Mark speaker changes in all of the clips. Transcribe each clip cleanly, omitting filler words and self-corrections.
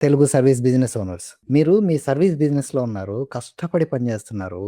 Speaker 1: Telugu service business owners. మీరు మీ service బిజినెస్‌లో ఉన్నారు. కష్టపడి పని జేస్తున్నారు.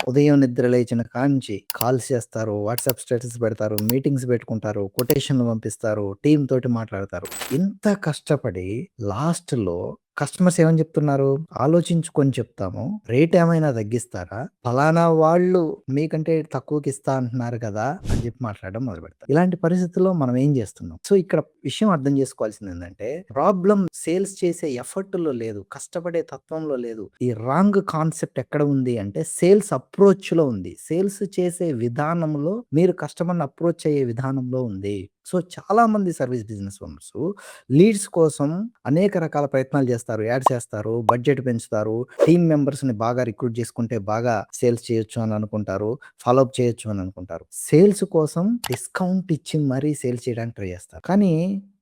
Speaker 1: ఉదయం నిద్ర లేచిన కాడ్నుంచి కాల్స్ చేస్తారు, వాట్సాప్ స్టేటస్ పెడతారు, మీటింగ్స్ పెట్టుకుంటారు, కొటేషన్‌లు పంపిస్తారు, టీమ్ తోటి మాట్లాడతారు. ఇంత కష్టపడి లాస్ట్‌లో కస్టమర్స్ ఏమని చెప్తున్నారు? ఆలోచించుకొని చెప్తాము. రేట్ ఏమైనా తగ్గిస్తారా? ఫలానా వాళ్ళు మీకంటే తక్కువకిస్తా అంటున్నారు కదా! అని చెప్పి మాట్లాడడం మొదలుపెడతారు. ఇలాంటి పరిస్థితుల్లో మనం ఏం చేస్తున్నాం? సో, ఇక్కడ విషయం అర్థం చేసుకోవాల్సిందేంటంటే, ప్రాబ్లమ్ సేల్స్ చేసే ఎఫర్ట్‌లో లేదు. కష్టపడే తత్వంలో లేదు. ఈ రాంగ్ కాన్సెప్ట్ ఎక్కడ ఉంది అంటే, సేల్స్ అప్రోచ్‌లో ఉంది. సేల్స్ చేసే విధానంలో, మీరు కస్టమర్‌ని అప్రోచ్ అయ్యే విధానంలో ఉంది. సో, చాలామంది సర్వీస్ బిజినెస్ ఓనర్సు లీడ్స్ కోసం అనేక రకాల ప్రయత్నాలు చేస్తారు. యాడ్స్ ఏస్తారు, బడ్జెట్ పెంచుతారు, టీమ్ మెంబర్స్‌ని బాగా రిక్రూట్ చేసుకుంటే బాగా సేల్స్ చేయొచ్చు అని అనుకుంటారు. ఫాలో అప్ చేయొచ్చు అని అనుకుంటారు. సేల్స్ కోసం డిస్కౌంట్ ఇచ్చి మరీ సేల్స్ చేయడానికి ట్రై చేస్తారు. కానీ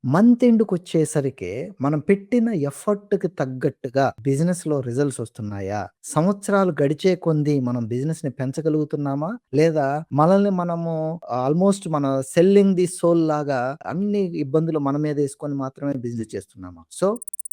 Speaker 1: మంత్ ఎండ్‌కొచ్చేసరికి మనం పెట్టిన ఎఫర్ట్‌కి తగ్గట్టుగా బిజినెస్‌లో రిజల్ట్స్ వస్తున్నాయా? సంవత్సరాలు గడిచే కొంది మనం బిజినెస్‌ని పెంచగలుగుతున్నామా? లేదా మనల్ని మనము ఆల్‌మోస్ట్ మన సెల్లింగ్ ది సోల్ లాగా అన్ని ఇబ్బందులు మన మీద యేసుకొని మాత్రమే బిజినెస్ చేస్తున్నామా? సో,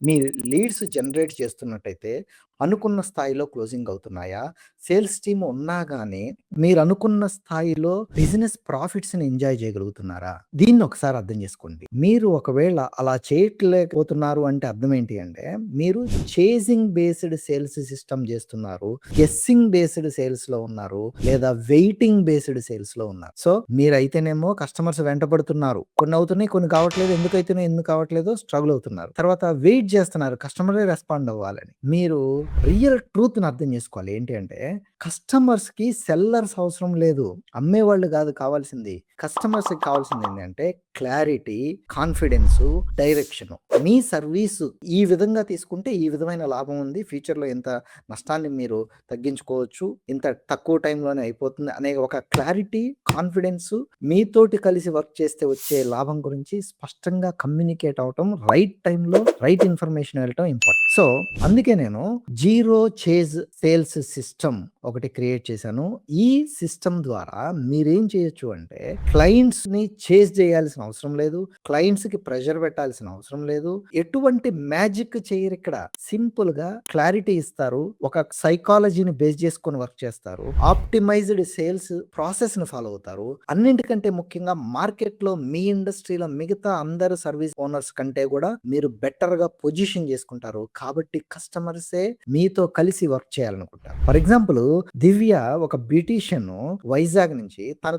Speaker 1: మీ లీడ్స్ జనరేట్ చేస్తున్నట్టయితే అనుకున్న స్థాయిలో క్లోజింగ్ అవుతున్నాయా? సేల్స్ టీమ్ ఉన్నా గాని మీరనుకున్న స్థాయిలో బిజినెస్ ప్రాఫిట్స్‌ని ఎంజాయ్ చేయగలుగుతున్నారా? దీన్ని ఒకసారి అర్థం చేసుకోండి. మీరు ఒకవేళ అలా చేయట్లేకపోతున్నారు అంటే అర్థం ఏంటి అంటే, మీరు చేసింగ్ బేస్డ్ సేల్స్ సిస్టమ్ చేస్తున్నారు. గెస్సింగ్ బేస్డ్ సేల్స్‌లో ఉన్నారు. లేదా వెయిటింగ్ బేస్డ్ సేల్స్‌లో ఉన్నారు. సో, మీరైతేనేమో కస్టమర్స్ వెంటపడుతున్నారు. కొన్ని అవుతున్నాయి, కొన్ని కావట్లేదు. ఎందుకైతున్నాయి, ఎందుకు కావట్లేదో స్ట్రగుల్ అవుతున్నారు. తర్వాత వెయిట్ చేస్తున్నారు కస్టమరే రెస్పాండ్ అవ్వాలని. మీరు రియల్ ట్రూత్‌ని అర్థం చేసుకోవాలి. ఏంటి అంటే, కస్టమర్స్‌కి సెల్లర్స్ అవసరం లేదు. అమ్మేవాళ్ళు కాదు కావాల్సింది. కస్టమర్స్‌కి కావాల్సిందేంటంటే క్లారిటీ, కాన్ఫిడెన్సు, డైరెక్షను. మీ సర్వీసు ఈ విధంగా తీసుకుంటే ఈ విధమైన లాభం ఉంది. ఫ్యూచర్‌లో ఇంత నష్టాన్ని మీరు తగ్గించుకోవచ్చు. ఇంత తక్కువ టైంలోనే అయిపోతుంది అనే ఒక క్లారిటీ, కాన్ఫిడెన్సు మీతోటి కలిసి వర్క్ చేస్తే వచ్చే లాభం గురించి స్పష్టంగా కమ్యూనికేట్ అవ్వటం, రైట్ టైంలో రైట్ ఇన్ఫర్మేషన్ వెళ్ళటం ఇంపార్టెంట్. సో, అందుకే నేను జీరో చేజ్ సేల్స్ సిస్టమ్ ఒకటి క్రియేట్ చేశాను. ఈ సిస్టమ్ ద్వారా మీరేం చేయొచ్చు అంటే, క్లయింట్స్‌ని చేజ్ చేయాల్సిన అవసరం లేదు. క్లయింట్స్‌కి ప్రెషర్ పెట్టాల్సిన అవసరం లేదు. ఎటువంటి మ్యాజిక్ చేయరిక్కడ. సింపుల్‌గా క్లారిటీ ఇస్తారు. ఒక సైకాలజీని బేస్ చేసుకొని వర్క్ చేస్తారు. ఆప్టిమైజ్డ్ సేల్స్ ప్రాసెస్‌ని ఫాలో అవుతారు. అన్నింటికంటే ముఖ్యంగా మార్కెట్‌లో మీ ఇండస్ట్రీలో మిగతా అందరు సర్వీస్ ఓనర్స్ కంటే కూడా మీరు బెటర్‌గా పొజిషన్ చేసుకుంటారు. కాబట్టి కస్టమర్సే మీతో కలిసి వర్క్ చేయాలనుకుంటారు. ఫర్ ఎగ్జాంపుల్ దివ్య ఒక బ్యూటీషియన్ వైజాగ్ నుంచి తను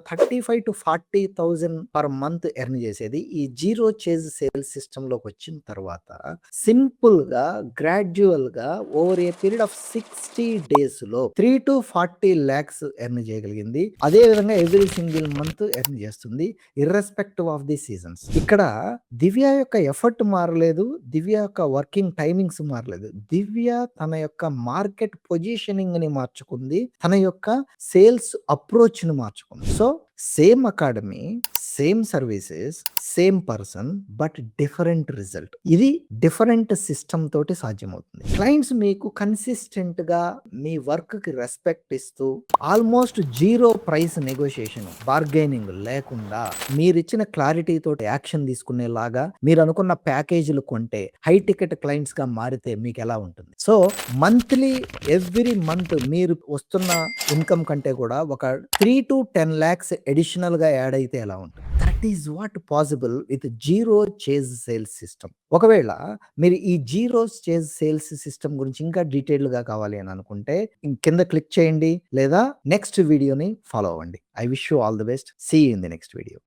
Speaker 1: 35,000-40,000 పర్ మంత్ ఎర్న్ చేసేది. ఈ జీరో చేజ్ సేల్స్ సిస్టమ్ లోకి వచ్చిన తర్వాత సింపుల్ గా గ్రాడ్యువల్ గా over a period of 60 days లో 3-40 lakhs ఎర్న్ చేయగలిగింది. అదే విధంగా ఎవ్రీ సింగిల్ మంత్ ఎర్న్ చేస్తుంది, ఇర్రెస్పెక్టివ్ ఆఫ్ ది సీజన్స్. ఇక్కడ దివ్య యొక్క ఎఫర్ట్ మారలేదు, దివ్య యొక్క వర్కింగ్ టైమింగ్స్ మారలేదు. దివ్య తన యొక్క మార్కెట్ పొజిషనింగ్ ని మార్చుకుంది, తన యొక్క సేల్స్ అప్రోచ్ ని మార్చుకుంది. So, same academy, same services, same person but different result. ఇది డిఫరెంట్ సిస్టమ్ తోటి సాధ్యమవుతుంది. క్లయింట్స్ మీకు కన్సిస్టెంట్ గా మీ వర్క్ కి రెస్పెక్ట్ ఇస్తూ almost zero price negotiation, bargaining లేకుండా మీరిచ్చిన క్లారిటీ తోటి యాక్షన్ తీసుకునేలాగా మీరు అనుకున్న ప్యాకేజీలు కొంటే హై టికెట్ క్లయింట్స్ గా మారితే మీకు ఎలా ఉంటుంది? సో, మంత్లీ ఎవ్రీ మంత్ మీరు వస్తున్న ఇన్కమ్ కంటే కూడా ఒక 3-10 lakhs అడిషనల్ గా యాడ్ అయితే ఎలా ఉంటుంది? That is what possible with zero chase sales system. ఒకవేళ మీరు ఈ జీరో చేజ్ సేల్స్ సిస్టమ్ గురించి ఇంకా డీటెయిల్డ్ గా కావాలి అని అనుకుంటే కింద క్లిక్ చేయండి లేదా నెక్స్ట్ వీడియోని ఫాలో అవ్వండి. I wish you all the best. See you in the next video.